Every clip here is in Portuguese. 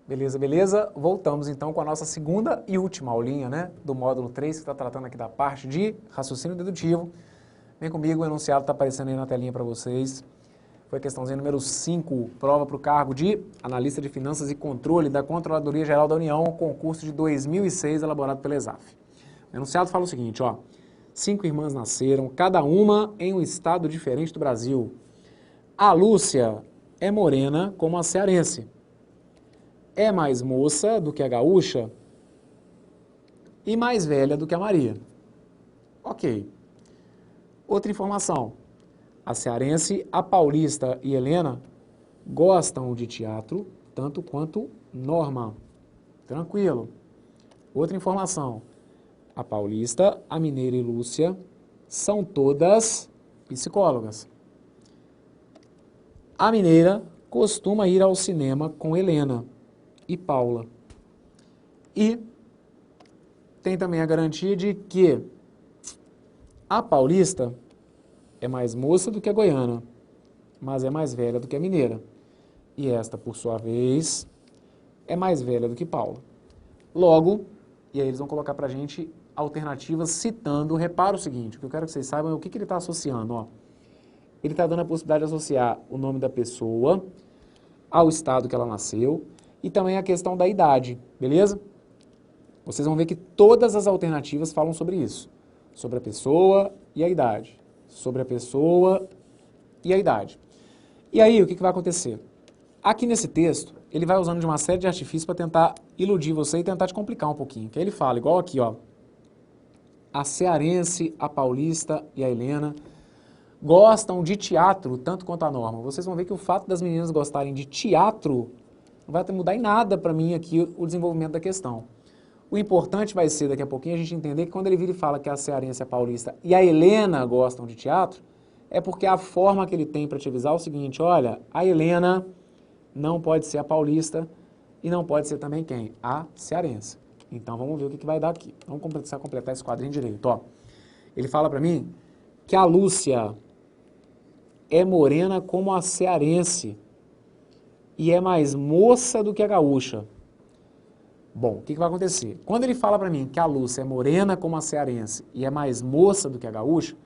Beleza, beleza? Voltamos então com a nossa segunda e última aulinha, né, do módulo 3, que está tratando aqui da parte de raciocínio dedutivo. Vem comigo, o enunciado está aparecendo aí na telinha para vocês. Foi a questãozinha número 5, prova para o cargo de analista de finanças e controle da Controladoria Geral da União, concurso de 2006, elaborado pela ESAF. O enunciado fala o seguinte, ó: 5 irmãs nasceram, cada uma em um estado diferente do Brasil. A Lúcia é morena como a cearense. É mais moça do que a gaúcha e mais velha do que a Maria. Ok. Outra informação. A cearense, a paulista e Helena gostam de teatro tanto quanto Norma. Tranquilo. Outra informação. A paulista, a mineira e Lúcia são todas psicólogas. A mineira costuma ir ao cinema com Helena e Paula. E tem também a garantia de que a paulista é mais moça do que a goiana, mas é mais velha do que a mineira. E esta, por sua vez, é mais velha do que Paula. Logo, e aí eles vão colocar pra gente alternativas citando, repara o seguinte, o que eu quero que vocês saibam é o que ele está associando, ó. Ele está dando a possibilidade de associar o nome da pessoa ao estado que ela nasceu e também a questão da idade, beleza? Vocês vão ver que todas as alternativas falam sobre isso. Sobre a pessoa e a idade. Sobre a pessoa e a idade. E aí, o que vai acontecer? Aqui nesse texto, ele vai usando de uma série de artifícios para tentar iludir você e tentar te complicar um pouquinho. Que aí ele fala, igual aqui, ó. A cearense, a paulista e a Helena gostam de teatro tanto quanto a Norma. Vocês vão ver que o fato das meninas gostarem de teatro não vai mudar em nada para mim aqui o desenvolvimento da questão. O importante vai ser, daqui a pouquinho, a gente entender que quando ele vira e fala que a cearense, a paulista e a Helena gostam de teatro, é porque a forma que ele tem para te avisar é o seguinte, olha, a Helena não pode ser a paulista e não pode ser também quem? A cearense. Então vamos ver o que vai dar aqui. Vamos completar esse quadrinho direito, ó. Ele fala para mim que a Lúcia é morena como a cearense e é mais moça do que a gaúcha. Bom, o que vai acontecer? Quando ele fala para mim que a Lúcia é morena como a cearense e é mais moça do que a gaúcha,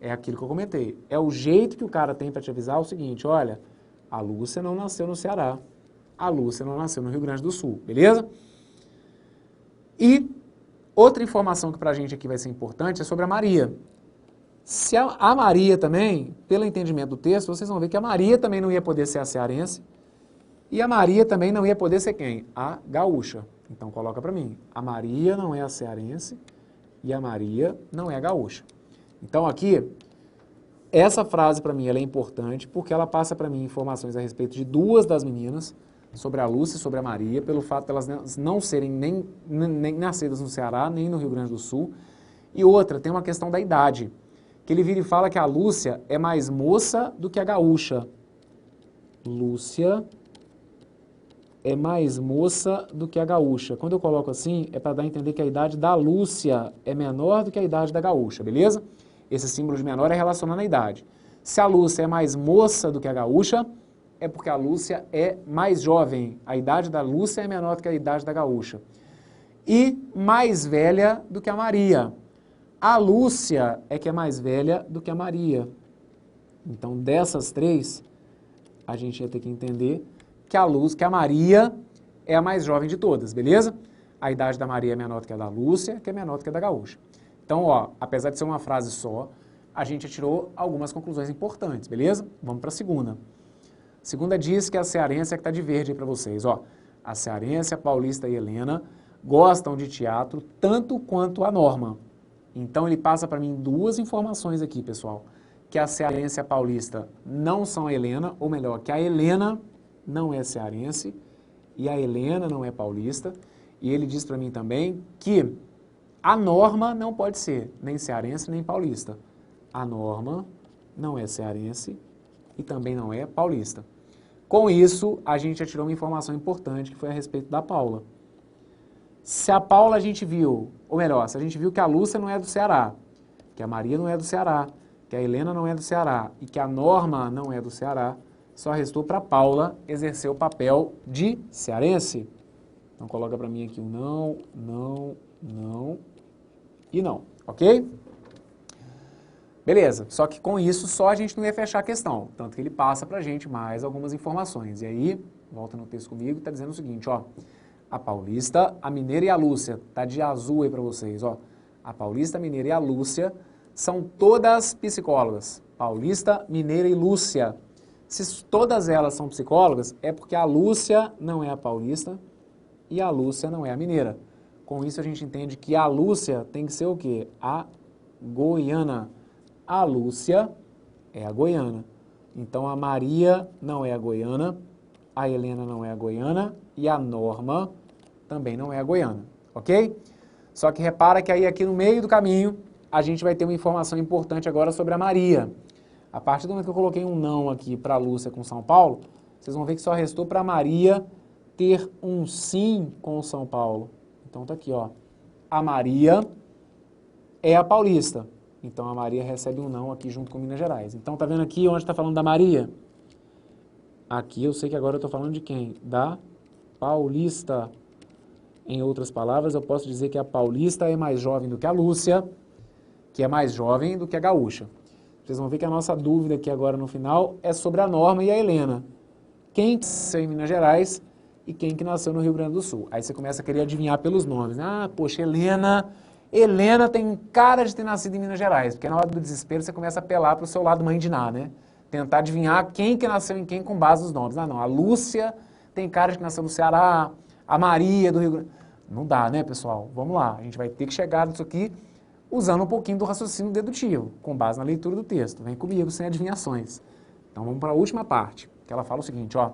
é aquilo que eu comentei. É o jeito que o cara tem para te avisar o seguinte, olha, a Lúcia não nasceu no Ceará, a Lúcia não nasceu no Rio Grande do Sul, beleza? E outra informação que para a gente aqui vai ser importante é sobre a Maria. Se a Maria também, pelo entendimento do texto, vocês vão ver que a Maria também não ia poder ser a cearense e a Maria também não ia poder ser quem? A gaúcha. Então coloca para mim, a Maria não é a cearense e a Maria não é a gaúcha. Então aqui, essa frase para mim ela é importante porque ela passa para mim informações a respeito de duas das meninas, sobre a Lúcia e sobre a Maria, pelo fato de elas não serem nem nascidas no Ceará, nem no Rio Grande do Sul. E outra, tem uma questão da idade, que ele vira e fala que a Lúcia é mais moça do que a gaúcha. Lúcia é mais moça do que a gaúcha. Quando eu coloco assim, é para dar a entender que a idade da Lúcia é menor do que a idade da gaúcha, beleza? Esse símbolo de menor é relacionando a idade. Se a Lúcia é mais moça do que a gaúcha, é porque a Lúcia é mais jovem. A idade da Lúcia é menor do que a idade da gaúcha. E mais velha do que a Maria. A Lúcia é que é mais velha do que a Maria. Então, dessas três, a gente ia ter que entender que a Maria é a mais jovem de todas, beleza? A idade da Maria é menor do que a da Lúcia, que é menor do que a da gaúcha. Então, ó, apesar de ser uma frase só, a gente tirou algumas conclusões importantes, beleza? Vamos para a segunda. A segunda diz que a cearense é que está de verde aí para vocês, ó. A cearense, a paulista e a Helena gostam de teatro tanto quanto a Norma. Então, ele passa para mim duas informações aqui, pessoal. Que a cearense e a paulista não são a Helena, ou melhor, que a Helena não é cearense e a Helena não é paulista. E ele diz para mim também que a Norma não pode ser nem cearense nem paulista. A Norma não é cearense e também não é paulista. Com isso, a gente já tirou uma informação importante que foi a respeito da Paula. Se a Paula a gente viu, ou melhor, se a gente viu que a Lúcia não é do Ceará, que a Maria não é do Ceará, que a Helena não é do Ceará e que a Norma não é do Ceará, só restou para Paula exercer o papel de cearense. Então coloca para mim aqui um não, não, não e não, ok? Beleza, só que com isso só a gente não ia fechar a questão, tanto que ele passa para a gente mais algumas informações. E aí, volta no texto comigo, está dizendo o seguinte, ó, a Paulista, a Mineira e a Lúcia, tá de azul aí para vocês, ó. A Paulista, a Mineira e a Lúcia são todas psicólogas. Paulista, Mineira e Lúcia. Se todas elas são psicólogas, é porque a Lúcia não é a Paulista e a Lúcia não é a Mineira. Com isso a gente entende que a Lúcia tem que ser o quê? A goiana. A Lúcia é a goiana. Então a Maria não é a goiana, a Helena não é a goiana e a Norma também não é a goiana, ok? Só que repara que aí aqui no meio do caminho a gente vai ter uma informação importante agora sobre a Maria. A partir do momento que eu coloquei um não aqui para a Lúcia com São Paulo, vocês vão ver que só restou para a Maria ter um sim com o São Paulo. Então tá aqui, ó. A Maria é a paulista. Então a Maria recebe um não aqui junto com Minas Gerais. Então tá vendo aqui onde está falando da Maria? Aqui eu sei que agora eu estou falando de quem? Da paulista. Em outras palavras, eu posso dizer que a paulista é mais jovem do que a Lúcia, que é mais jovem do que a gaúcha. Vocês vão ver que a nossa dúvida aqui agora no final é sobre a Norma e a Helena. Quem nasceu em Minas Gerais e quem que nasceu no Rio Grande do Sul. Aí você começa a querer adivinhar pelos nomes. Ah, poxa, Helena tem cara de ter nascido em Minas Gerais, porque na hora do desespero você começa a apelar para o seu lado mãe de Ná, né? Tentar adivinhar quem que nasceu em quem com base nos nomes. Ah, não, a Lúcia tem cara de que nasceu no Ceará, a Maria do Rio Grande... Não dá, né, pessoal? Vamos lá, a gente vai ter que chegar nisso aqui usando um pouquinho do raciocínio dedutivo, com base na leitura do texto. Vem comigo, sem adivinhações. Então vamos para a última parte, que ela fala o seguinte, ó.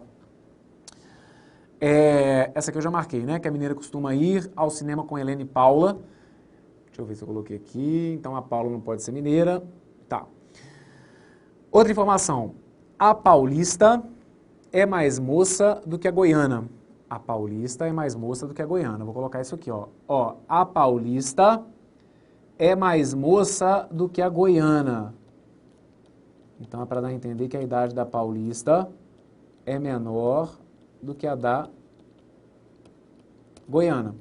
Essa aqui eu já marquei, né? Que a Mineira costuma ir ao cinema com Helena e Paula. Deixa eu ver se eu coloquei aqui. Então a Paula não pode ser mineira. Tá. Outra informação. A paulista é mais moça do que a goiana. A paulista é mais moça do que a goiana. Vou colocar isso aqui, ó. Ó, a paulista é mais moça do que a goiana. Então é para dar a entender que a idade da paulista é menor do que a da goiana.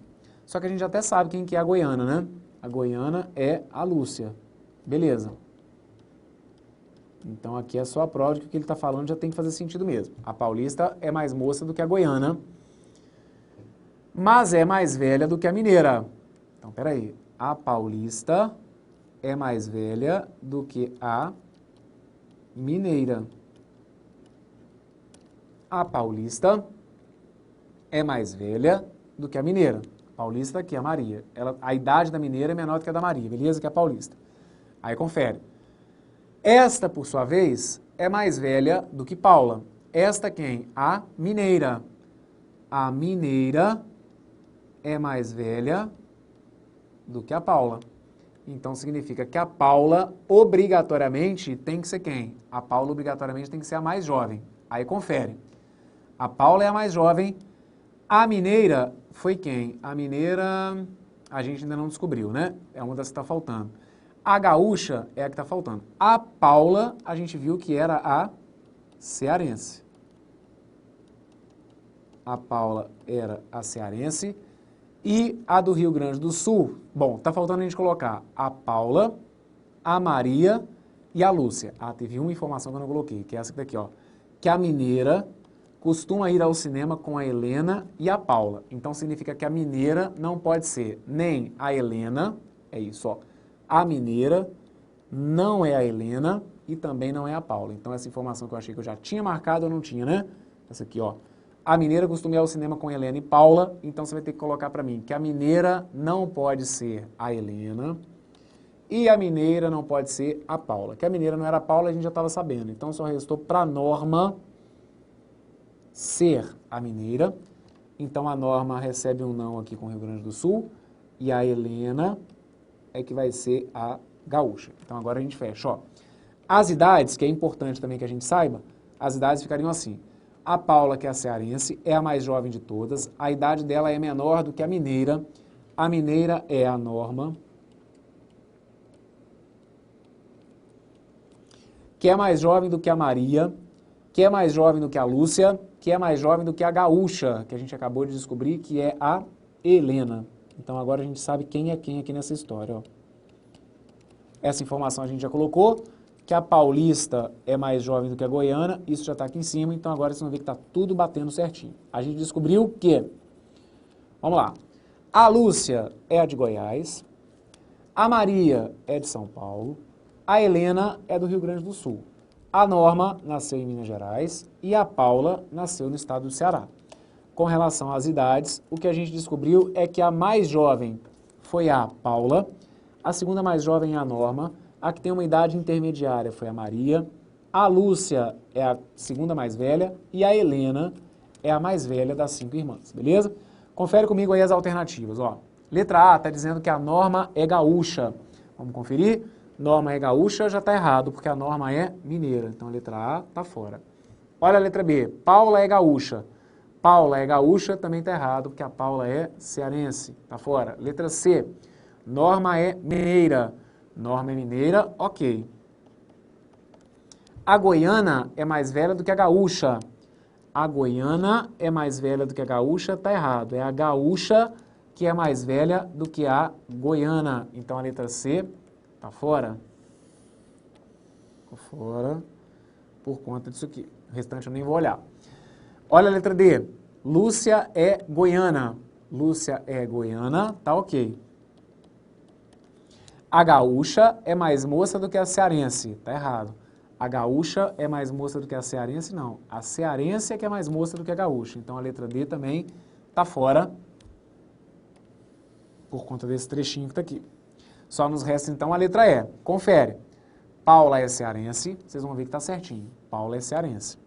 Só que a gente até sabe quem que é a goiana, né? A goiana é a Lúcia. Beleza. Então aqui é só a prova de que o que ele está falando já tem que fazer sentido mesmo. A paulista é mais moça do que a goiana, mas é mais velha do que a mineira. Então, peraí. A paulista é mais velha do que a mineira. A paulista é mais velha do que a mineira. Paulista aqui, a Maria. A idade da mineira é menor do que a da Maria, beleza? Que é a paulista. Aí confere. Esta, por sua vez, é mais velha do que Paula. Esta quem? A mineira. A mineira é mais velha do que a Paula. Então significa que a Paula obrigatoriamente tem que ser quem? A Paula obrigatoriamente tem que ser a mais jovem. Aí confere. A Paula é a mais jovem. A mineira foi quem? A mineira a gente ainda não descobriu, né? É uma das que está faltando. A gaúcha é a que está faltando. A Paula a gente viu que era a cearense. A Paula era a cearense. E a do Rio Grande do Sul, bom, tá faltando a gente colocar a Paula, a Maria e a Lúcia. Ah, teve uma informação que eu não coloquei, que é essa daqui, ó. Que a mineira costuma ir ao cinema com a Helena e a Paula. Então significa que a mineira não pode ser nem a Helena, é isso, ó. A mineira não é a Helena e também não é a Paula. Então essa informação que eu achei que eu já tinha marcado, eu não tinha, né? Essa aqui, ó. A mineira costuma ir ao cinema com Helena e Paula, então você vai ter que colocar para mim que a mineira não pode ser a Helena e a mineira não pode ser a Paula. Que a mineira não era a Paula, a gente já estava sabendo. Então só restou para a Norma ser a mineira. Então a Norma recebe um não aqui com o Rio Grande do Sul e a Helena é que vai ser a gaúcha. Então agora a gente fecha, ó. As idades, que é importante também que a gente saiba, as idades ficariam assim. A Paula, que é a cearense, é a mais jovem de todas. A idade dela é menor do que a mineira. A mineira é a Norma, que é mais jovem do que a Maria, que é mais jovem do que a Lúcia, que é mais jovem do que a gaúcha, que a gente acabou de descobrir, que é a Helena. Então agora a gente sabe quem é quem aqui nessa história, ó. Essa informação a gente já colocou, que a paulista é mais jovem do que a goiana, isso já está aqui em cima, então agora vocês vão ver que está tudo batendo certinho. A gente descobriu que, vamos lá, a Lúcia é a de Goiás, a Maria é de São Paulo, a Helena é do Rio Grande do Sul, a Norma nasceu em Minas Gerais e a Paula nasceu no estado do Ceará. Com relação às idades, o que a gente descobriu é que a mais jovem foi a Paula, a segunda mais jovem é a Norma, a que tem uma idade intermediária foi a Maria, a Lúcia é a segunda mais velha e a Helena é a mais velha das 5 irmãs, beleza? Confere comigo aí as alternativas, ó. Letra A está dizendo que a Norma é gaúcha. Vamos conferir? Norma é gaúcha, já está errado, porque a Norma é mineira. Então a letra A está fora. Olha a letra B. Paula é gaúcha. Paula é gaúcha, também está errado, porque a Paula é cearense. Está fora. Letra C. Norma é mineira. Norma é mineira, ok. A goiana é mais velha do que a gaúcha. A goiana é mais velha do que a gaúcha, está errado. É a gaúcha que é mais velha do que a goiana. Então a letra C está fora. Ficou fora por conta disso aqui. O restante eu nem vou olhar. Olha a letra D. Lúcia é goiana. Lúcia é goiana, tá ok. A gaúcha é mais moça do que a cearense. Tá errado. A gaúcha é mais moça do que a cearense? Não. A cearense é que é mais moça do que a gaúcha. Então a letra D também tá fora por conta desse trechinho que tá aqui. Só nos resta então a letra E. Confere. Paula é cearense. Vocês vão ver que tá certinho. Paula é cearense.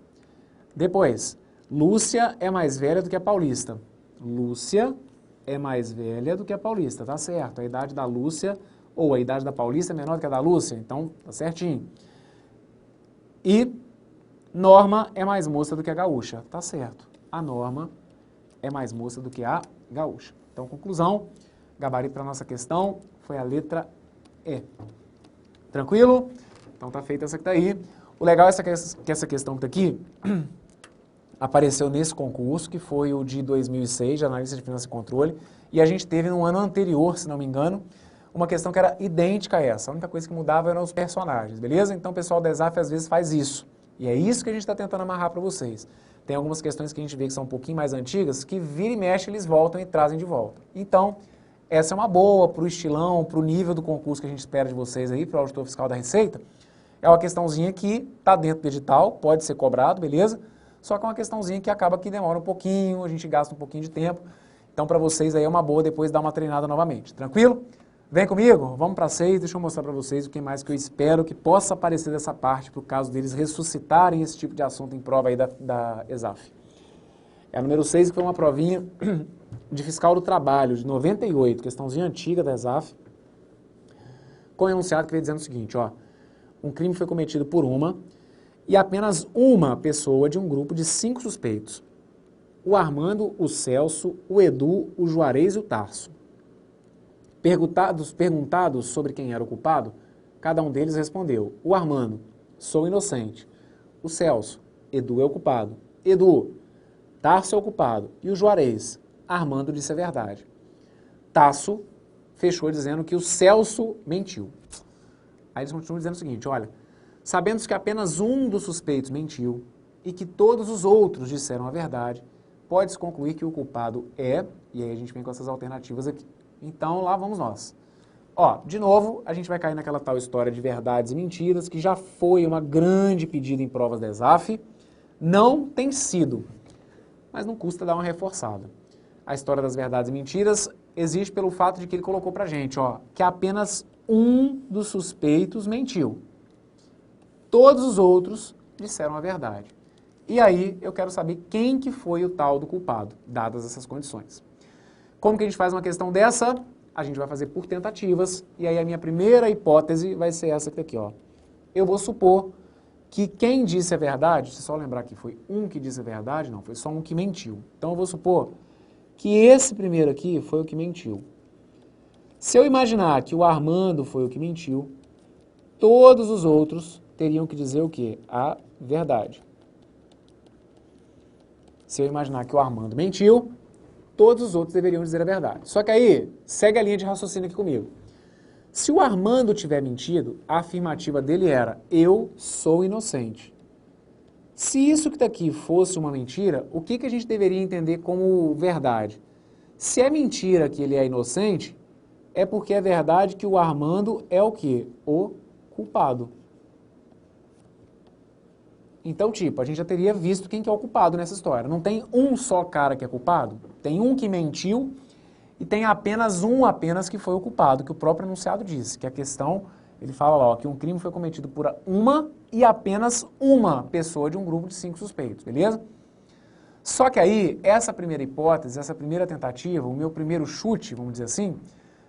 Depois, Lúcia é mais velha do que a paulista. Lúcia é mais velha do que a paulista. Tá certo. A idade da Lúcia ou a idade da paulista é menor do que a da Lúcia. Então, tá certinho. E Norma é mais moça do que a gaúcha. Tá certo. A Norma é mais moça do que a gaúcha. Então, conclusão, gabarito para nossa questão foi a letra E. Tranquilo? Então tá feita essa que tá aí. O legal é que essa questão que tá aqui apareceu nesse concurso, que foi o de 2006, de Analista de Finanças e Controle, e a gente teve no ano anterior, se não me engano, uma questão que era idêntica a essa. A única coisa que mudava eram os personagens, beleza? Então o pessoal da ESAF às vezes faz isso. E é isso que a gente está tentando amarrar para vocês. Tem algumas questões que a gente vê que são um pouquinho mais antigas, que vira e mexe eles voltam e trazem de volta. Então, essa é uma boa para o estilão, para o nível do concurso que a gente espera de vocês aí, para o auditor fiscal da Receita. É uma questãozinha que está dentro do edital, pode ser cobrado, beleza? Só que é uma questãozinha que acaba que demora um pouquinho, a gente gasta um pouquinho de tempo. Então, para vocês aí é uma boa depois dar uma treinada novamente. Tranquilo? Vem comigo, vamos para 6, deixa eu mostrar para vocês o que mais que eu espero que possa aparecer dessa parte para o caso deles ressuscitarem esse tipo de assunto em prova aí da ESAF. É a número 6, que foi uma provinha de fiscal do trabalho, de 98, questãozinha antiga da ESAF, com enunciado que veio dizendo o seguinte, ó, um crime foi cometido por uma e apenas uma pessoa de um grupo de 5 suspeitos, o Armando, o Celso, o Edu, o Juarez e o Tarso. Perguntados sobre quem era o culpado, cada um deles respondeu, o Armando, sou inocente, o Celso, Edu é o culpado, Edu, Tarso é o culpado, e o Juarez, Armando disse a verdade. Tarso fechou dizendo que o Celso mentiu. Aí eles continuam dizendo o seguinte, olha, sabendo que apenas um dos suspeitos mentiu e que todos os outros disseram a verdade, pode-se concluir que o culpado é, e aí a gente vem com essas alternativas aqui. Então, lá vamos nós. Ó, de novo, a gente vai cair naquela tal história de verdades e mentiras, que já foi uma grande pedida em provas da ESAF. Não tem sido, mas não custa dar uma reforçada. A história das verdades e mentiras existe pelo fato de que ele colocou pra gente, ó, que apenas um dos suspeitos mentiu. Todos os outros disseram a verdade. E aí, eu quero saber quem que foi o tal do culpado, dadas essas condições. Como que a gente faz uma questão dessa? A gente vai fazer por tentativas, e aí a minha primeira hipótese vai ser essa aqui, ó. Eu vou supor que quem disse a verdade, se só lembrar que foi um que disse a verdade, não, foi só um que mentiu. Então eu vou supor que esse primeiro aqui foi o que mentiu. Se eu imaginar que o Armando foi o que mentiu, todos os outros teriam que dizer o quê? A verdade. Se eu imaginar que o Armando mentiu, todos os outros deveriam dizer a verdade. Só que aí, segue a linha de raciocínio aqui comigo. Se o Armando tiver mentido, a afirmativa dele era, eu sou inocente. Se isso que está aqui fosse uma mentira, o que a gente deveria entender como verdade? Se é mentira que ele é inocente, é porque é verdade que o Armando é o quê? O culpado. Então, tipo, a gente já teria visto quem que é o culpado nessa história. Não tem um só cara que é culpado, tem um que mentiu e tem apenas um que foi o culpado, que o próprio enunciado disse, que a questão, ele fala lá, ó, que um crime foi cometido por uma e apenas uma pessoa de um grupo de 5 suspeitos, beleza? Só que aí, essa primeira hipótese, essa primeira tentativa, o meu primeiro chute, vamos dizer assim,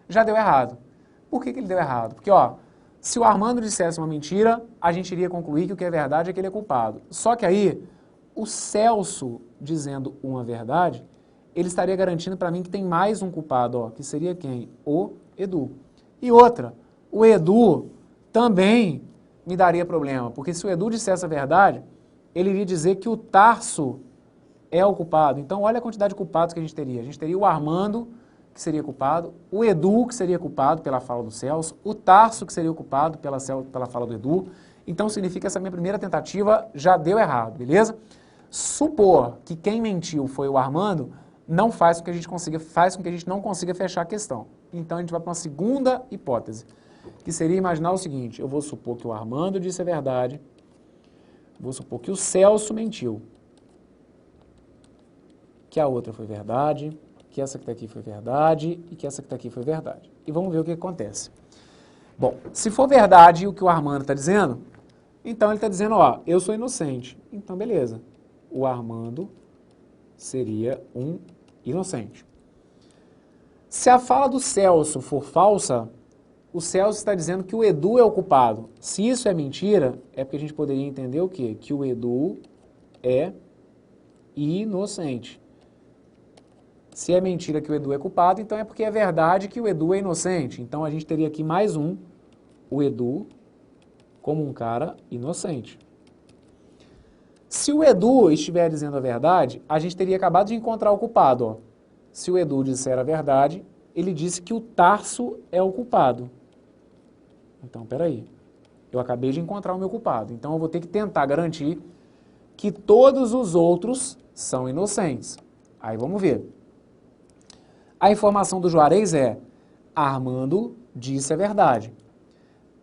já deu errado. Por que ele deu errado? Porque, ó, se o Armando dissesse uma mentira, a gente iria concluir que o que é verdade é que ele é culpado. Só que aí, o Celso dizendo uma verdade, ele estaria garantindo para mim que tem mais um culpado, ó, que seria quem? O Edu. E outra, o Edu também me daria problema, porque se o Edu dissesse a verdade, ele iria dizer que o Tarso é o culpado. Então, olha a quantidade de culpados que a gente teria. A gente teria o Armando, que seria culpado, o Edu, que seria culpado pela fala do Celso, o Tarso, que seria culpado pela fala do Edu. Então, significa que essa minha primeira tentativa já deu errado, beleza? Supor que quem mentiu foi o Armando, não faz com que a gente consiga, faz com que a gente não consiga fechar a questão. Então, a gente vai para uma segunda hipótese, que seria imaginar o seguinte, eu vou supor que o Armando disse a verdade, vou supor que o Celso mentiu, que a outra foi verdade, que essa que está aqui foi verdade e que essa que está aqui foi verdade. E vamos ver o que acontece. Bom, se for verdade o que o Armando está dizendo, então ele está dizendo, ó, eu sou inocente. Então, beleza. O Armando seria um inocente. Se a fala do Celso for falsa, o Celso está dizendo que o Edu é o culpado. Se isso é mentira, é porque a gente poderia entender o quê? Que o Edu é inocente. Se é mentira que o Edu é culpado, então é porque é verdade que o Edu é inocente. Então a gente teria aqui mais um, o Edu, como um cara inocente. Se o Edu estiver dizendo a verdade, a gente teria acabado de encontrar o culpado. Ó. Se o Edu disser a verdade, ele disse que o Tarso é o culpado. Então, peraí. Eu acabei de encontrar o meu culpado. Então eu vou ter que tentar garantir que todos os outros são inocentes. Aí vamos ver. A informação do Juarez é, Armando disse a verdade.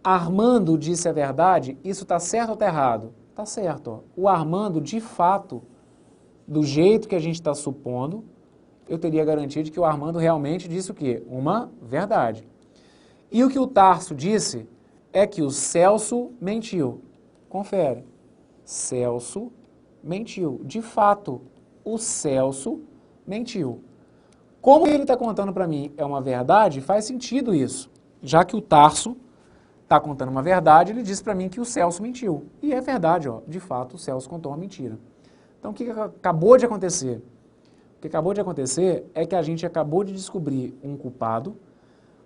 Armando disse a verdade, isso está certo ou está errado? Está certo. Ó. O Armando, de fato, do jeito que a gente está supondo, eu teria garantia de que o Armando realmente disse o quê? Uma verdade. E o que o Tarso disse é que o Celso mentiu. Confere. Celso mentiu. De fato, o Celso mentiu. Como ele está contando para mim é uma verdade, faz sentido isso. Já que o Tarso está contando uma verdade, ele disse para mim que o Celso mentiu. E é verdade, ó. De fato, o Celso contou uma mentira. Então, o que acabou de acontecer? O que acabou de acontecer é que a gente acabou de descobrir um culpado,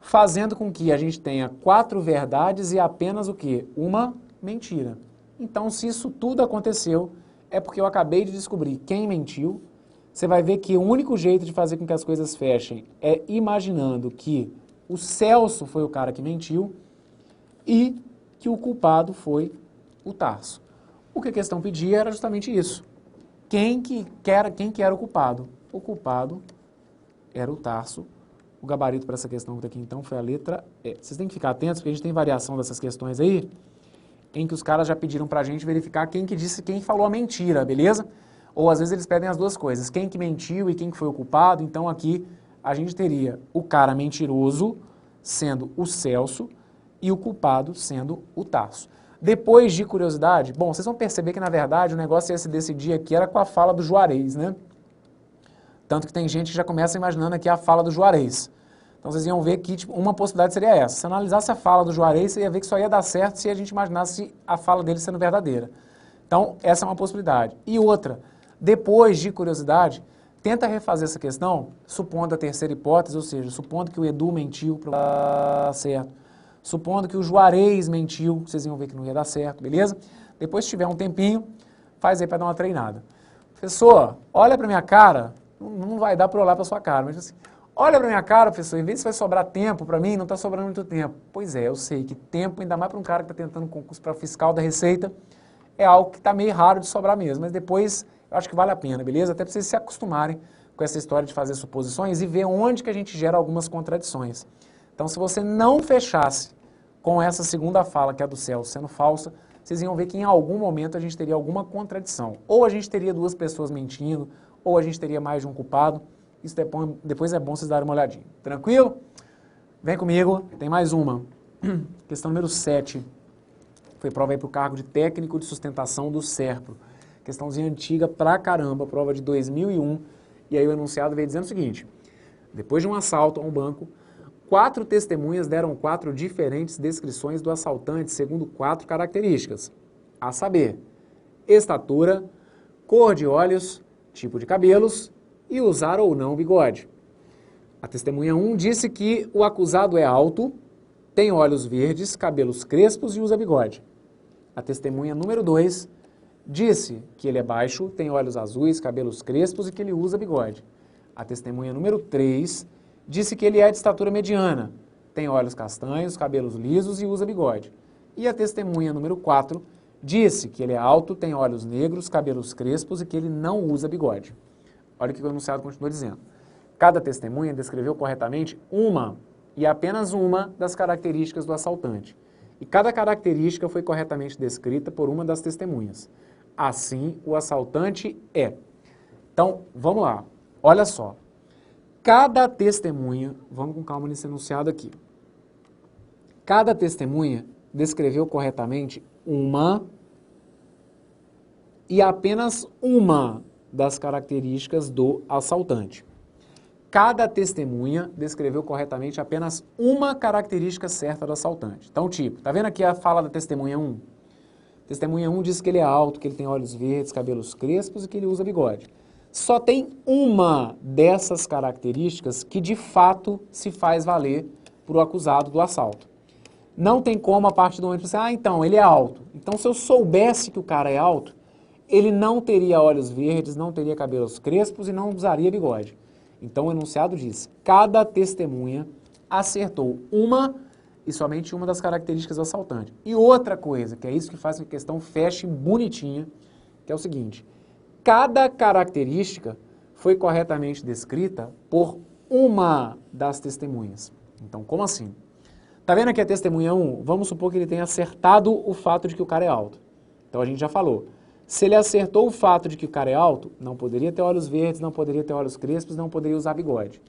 fazendo com que a gente tenha 4 verdades e apenas o quê? Uma mentira. Então, se isso tudo aconteceu, é porque eu acabei de descobrir quem mentiu. Você vai ver que o único jeito de fazer com que as coisas fechem é imaginando que o Celso foi o cara que mentiu e que o culpado foi o Tarso. O que a questão pedia era justamente isso. Quem que era o culpado? O culpado era o Tarso. O gabarito para essa questão aqui, então, foi a letra E. Vocês têm que ficar atentos, porque a gente tem variação dessas questões aí, em que os caras já pediram para a gente verificar quem que disse, quem falou a mentira, beleza? Ou às vezes eles pedem as duas coisas, quem que mentiu e quem que foi o culpado. Então aqui a gente teria o cara mentiroso sendo o Celso e o culpado sendo o Tarso. Depois de curiosidade, bom, vocês vão perceber que na verdade o negócio ia se decidir aqui era com a fala do Juarez, né? Tanto que tem gente que já começa imaginando aqui a fala do Juarez. Então vocês iam ver que tipo, uma possibilidade seria essa. Se analisasse a fala do Juarez, você ia ver que só ia dar certo se a gente imaginasse a fala dele sendo verdadeira. Então essa é uma possibilidade. E outra, depois de curiosidade, tenta refazer essa questão, supondo a terceira hipótese, ou seja, supondo que o Edu mentiu para dar certo, supondo que o Juarez mentiu, vocês iam ver que não ia dar certo, beleza? Depois, se tiver um tempinho, faz aí para dar uma treinada. professor, olha para minha cara, não vai dar para olhar para sua cara, mas assim, olha para minha cara, professor, em vez de vai sobrar tempo para mim, não está sobrando muito tempo. Pois é, eu sei que tempo, ainda mais para um cara que está tentando concurso para fiscal da Receita, é algo que está meio raro de sobrar mesmo, mas depois eu acho que vale a pena, beleza? Até para vocês se acostumarem com essa história de fazer suposições e ver onde que a gente gera algumas contradições. Então, se você não fechasse com essa segunda fala, que é a do Celso, sendo falsa, vocês iam ver que em algum momento a gente teria alguma contradição. Ou a gente teria duas pessoas mentindo, ou a gente teria mais de um culpado. Isso depois é bom vocês darem uma olhadinha. Tranquilo? Vem comigo, tem mais uma. Questão número 7. Foi prova aí para o cargo de técnico de sustentação do SERPRO. Questãozinha antiga pra caramba, prova de 2001. E aí o enunciado veio dizendo o seguinte: depois de um assalto a um banco, 4 testemunhas deram 4 diferentes descrições do assaltante, segundo 4 características, a saber, estatura, cor de olhos, tipo de cabelos e usar ou não bigode. A testemunha 1 disse que o acusado é alto, tem olhos verdes, cabelos crespos e usa bigode. A testemunha número 2 disse que ele é baixo, tem olhos azuis, cabelos crespos e que ele usa bigode. A testemunha número 3 disse que ele é de estatura mediana, tem olhos castanhos, cabelos lisos e usa bigode. E a testemunha número 4 disse que ele é alto, tem olhos negros, cabelos crespos e que ele não usa bigode. Olha o que o enunciado continua dizendo. Cada testemunha descreveu corretamente uma e apenas uma das características do assaltante. E cada característica foi corretamente descrita por uma das testemunhas. Assim, o assaltante é. Então, vamos lá. Olha só. Cada testemunha, vamos com calma nesse enunciado aqui. Cada testemunha descreveu corretamente uma e apenas uma das características do assaltante. Cada testemunha descreveu corretamente apenas uma característica certa do assaltante. Então, tipo, tá vendo aqui a fala da testemunha 1? Testemunha 1 diz que ele é alto, que ele tem olhos verdes, cabelos crespos e que ele usa bigode. Só tem uma dessas características que de fato se faz valer para o acusado do assalto. Não tem como a partir do momento que você, então, ele é alto. Então, se eu soubesse que o cara é alto, ele não teria olhos verdes, não teria cabelos crespos e não usaria bigode. Então, o enunciado diz, cada testemunha acertou uma e somente uma das características do assaltante. E outra coisa, que é isso que faz com que a questão feche bonitinha, que é o seguinte, cada característica foi corretamente descrita por uma das testemunhas. Então, como assim? Tá vendo aqui a testemunha 1? Vamos supor que ele tenha acertado o fato de que o cara é alto. Então, a gente já falou. Se ele acertou o fato de que o cara é alto, não poderia ter olhos verdes, não poderia ter olhos crespos, não poderia usar bigode.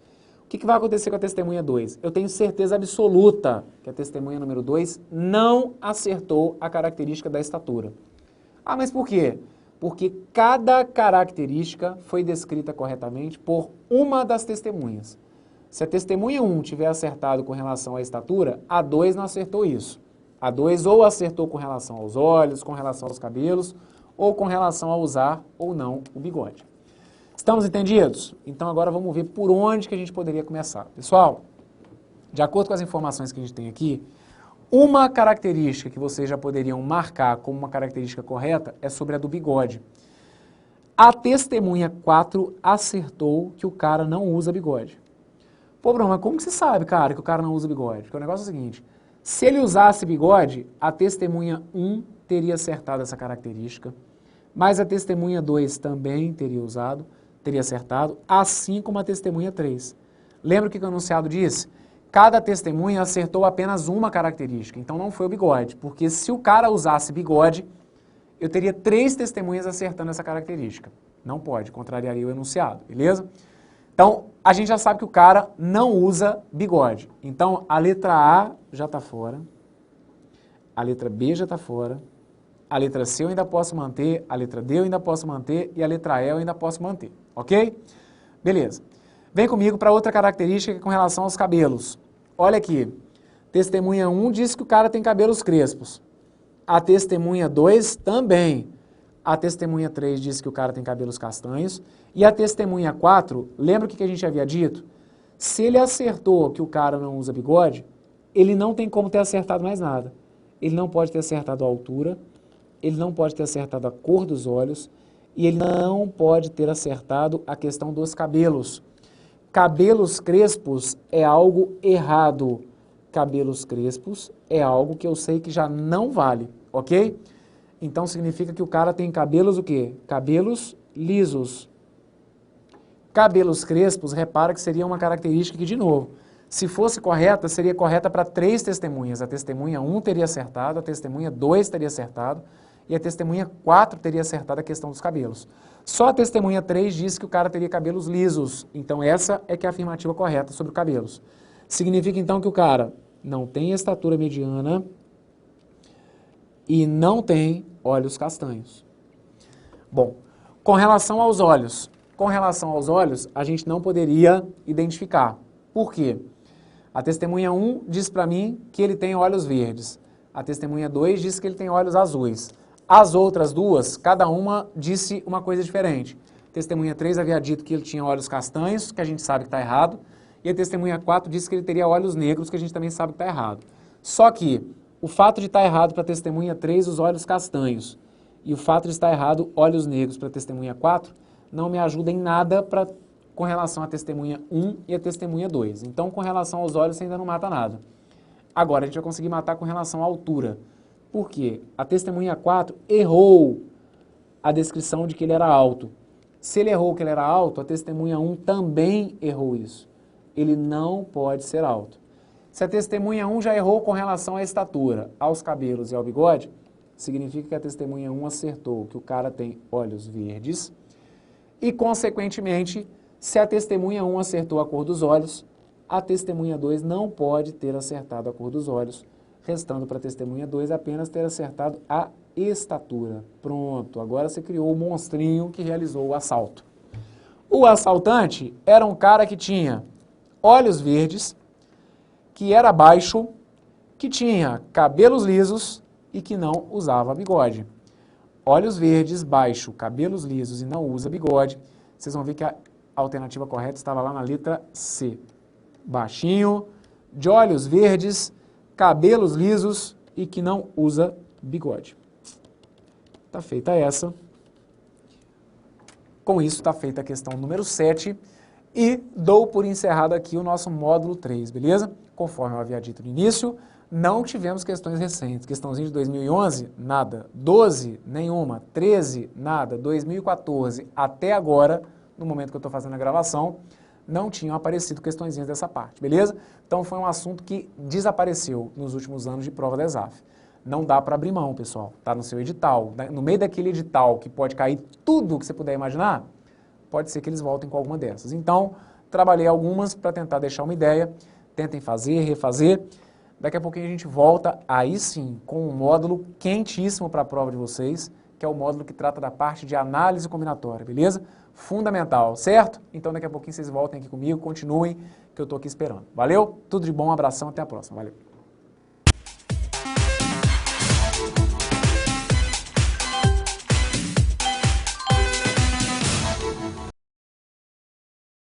O que vai acontecer com a testemunha 2? Eu tenho certeza absoluta que a testemunha número 2 não acertou a característica da estatura. Ah, mas por quê? Porque cada característica foi descrita corretamente por uma das testemunhas. Se a testemunha 1 tiver acertado com relação à estatura, a 2 não acertou isso. A 2 ou acertou com relação aos olhos, com relação aos cabelos, ou com relação a usar ou não o bigode. Estamos entendidos? Então agora vamos ver por onde que a gente poderia começar. Pessoal, de acordo com as informações que a gente tem aqui, uma característica que vocês já poderiam marcar como uma característica correta é sobre a do bigode. A testemunha 4 acertou que o cara não usa bigode. Pô, Bruno, mas como que você sabe, cara, que o cara não usa bigode? Porque o negócio é o seguinte, se ele usasse bigode, a testemunha 1 teria acertado essa característica, mas a testemunha 2 também teria acertado, assim como a testemunha 3. Lembra o que o enunciado disse? Cada testemunha acertou apenas uma característica, então não foi o bigode, porque se o cara usasse bigode, eu teria 3 testemunhas acertando essa característica. Não pode, contrariaria o enunciado, beleza? Então, a gente já sabe que o cara não usa bigode. Então, a letra A já está fora, a letra B já está fora, a letra C eu ainda posso manter, a letra D eu ainda posso manter e a letra E eu ainda posso manter, ok? Beleza. Vem comigo para outra característica com relação aos cabelos. Olha aqui, testemunha 1 diz que o cara tem cabelos crespos. A testemunha 2 também. A testemunha 3 diz que o cara tem cabelos castanhos. E a testemunha 4, lembra o que a gente havia dito? Se ele acertou que o cara não usa bigode, ele não tem como ter acertado mais nada. Ele não pode ter acertado a altura, ele não pode ter acertado a cor dos olhos e ele não pode ter acertado a questão dos cabelos. Cabelos crespos é algo errado. Cabelos crespos é algo que eu sei que já não vale, ok? Então significa que o cara tem cabelos o quê? Cabelos lisos. Cabelos crespos, repara que seria uma característica que, de novo, se fosse correta, seria correta para 3 testemunhas. A testemunha 1 teria acertado, a testemunha 2 teria acertado e a testemunha 4 teria acertado a questão dos cabelos. Só a testemunha 3 disse que o cara teria cabelos lisos. Então essa é que é a afirmativa correta sobre cabelos. Significa então que o cara não tem estatura mediana e não tem olhos castanhos. Bom, com relação aos olhos. Com relação aos olhos, a gente não poderia identificar. Por quê? A testemunha 1 diz para mim que ele tem olhos verdes. A testemunha 2 diz que ele tem olhos azuis. As outras duas, cada uma disse uma coisa diferente. A testemunha 3 havia dito que ele tinha olhos castanhos, que a gente sabe que está errado. E a testemunha 4 disse que ele teria olhos negros, que a gente também sabe que está errado. Só que o fato de estar errado para a testemunha 3, os olhos castanhos, e o fato de estar errado, olhos negros para a testemunha 4, não me ajuda em nada com relação à testemunha 1 e à testemunha 2. Então, com relação aos olhos, você ainda não mata nada. Agora, a gente vai conseguir matar com relação à altura. Por quê? A testemunha 4 errou a descrição de que ele era alto. Se ele errou que ele era alto, a testemunha 1 também errou isso. Ele não pode ser alto. Se a testemunha 1 já errou com relação à estatura, aos cabelos e ao bigode, significa que a testemunha 1 acertou que o cara tem olhos verdes e, consequentemente, se a testemunha 1 acertou a cor dos olhos, a testemunha 2 não pode ter acertado a cor dos olhos, restando para a testemunha 2 apenas ter acertado a estatura. Pronto, agora você criou o monstrinho que realizou o assalto. O assaltante era um cara que tinha olhos verdes, que era baixo, que tinha cabelos lisos e que não usava bigode. Olhos verdes, baixo, cabelos lisos e não usa bigode. Vocês vão ver que a alternativa correta estava lá na letra C. Baixinho, de olhos verdes, cabelos lisos e que não usa bigode. Tá feita essa. Com isso, está feita a questão número 7 e dou por encerrado aqui o nosso módulo 3, beleza? Conforme eu havia dito no início, não tivemos questões recentes. Questãozinha de 2011, nada. 12, nenhuma. 13, nada. 2014, até agora, no momento que eu estou fazendo a gravação, não tinham aparecido questõezinhas dessa parte, beleza? Então foi um assunto que desapareceu nos últimos anos de prova da ESAF. Não dá para abrir mão, pessoal. Está no seu edital. No meio daquele edital que pode cair tudo que você puder imaginar, pode ser que eles voltem com alguma dessas. Então, trabalhei algumas para tentar deixar uma ideia. Tentem fazer, refazer. Daqui a pouquinho a gente volta, aí sim, com um módulo quentíssimo para a prova de vocês, que é o módulo que trata da parte de análise combinatória, beleza? Fundamental, certo? Então daqui a pouquinho vocês voltem aqui comigo, continuem, que eu estou aqui esperando. Valeu? Tudo de bom, um abração, até a próxima. Valeu!